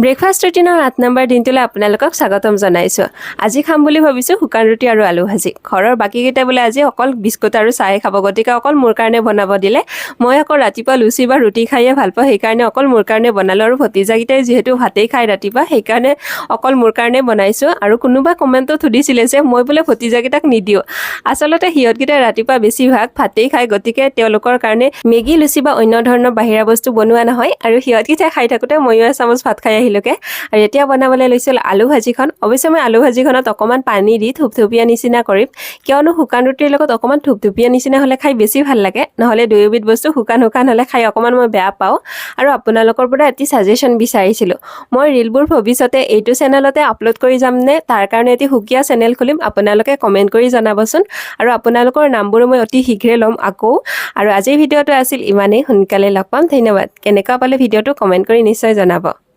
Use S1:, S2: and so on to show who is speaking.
S1: Breakfast ৰুটিনৰ 8 number দিনটোলৈ আপোনালোকক স্বাগতম জনাইছোঁ। আজি খাম বুলি ভাবিছোঁ শুকান ৰুটি আৰু আলু ভাজি। ঘৰৰ বাকীকেইটা বোলে আজি অকল বিস্কুট আৰু চাহে খাব, গতিকে অকল মোৰ কাৰণে বনাব দিলে। মই আকৌ ৰাতিপুৱা লুচি বা ৰুটি খায়ে ভাল পাওঁ, সেইকাৰণে অকল মোৰ কাৰণে বনালোঁ। আৰু ভতিজাকেইটাই যিহেতু ভাতেই খায় ৰাতিপুৱা, সেইকাৰণে অকল মোৰ কাৰণে বনাইছোঁ। আৰু কোনোবা কমেণ্টত সুধিছিলে যে মই বোলে ভতিজাকেইটাক নিদিওঁ। আচলতে সিহঁতকেইটাই ৰাতিপুৱা বেছিভাগ ভাতেই খায়, গতিকে তেওঁলোকৰ কাৰণে মেগী, লুচি বা অন্য ধৰণৰ বাহিৰা বস্তু বনোৱা নহয়। আৰু সিহঁতকেইটাই খাই থাকোঁতে ময়ো এচামুচ ভাত খাই আহিলোঁগে। আৰু এতিয়া বনাবলৈ লৈছিল আলু ভাজিখন। অৱশ্যে মই আলু ভাজিখনত অকণমান পানী দি থুপথুপীয়া নিচিনা কৰিম, কিয়নো শুকান ৰুটিৰ লগত অকণমান থুপথুপীয়া নিচিনা হ'লে খাই বেছি ভাল লাগে। নহ'লে দুয়োবিধ বস্তু শুকান হ'লে খাই অকণমান মই বেয়া পাওঁ। আৰু আপোনালোকৰ পৰা এটি ছাজেশ্যন বিচাৰিছিলোঁ। মই ৰিলবোৰ ভৱিষ্যতে এইটো চেনেলতে আপলোড কৰি যামনে, তাৰ কাৰণে এটি সুকীয়া চেনেল খুলিম। আপোনালোকে কমেণ্ট কৰি জনাবচোন। আৰু আপোনালোকৰ নামবোৰো মই অতি শীঘ্ৰে ল'ম আকৌ। আৰু আজিৰ ভিডিঅ'টো আছিল ইমানেই। সোনকালে লগ পাম। ধন্যবাদ। কেনেকুৱা পালে ভিডিঅ'টো কমেণ্ট কৰি নিশ্চয় জনাব।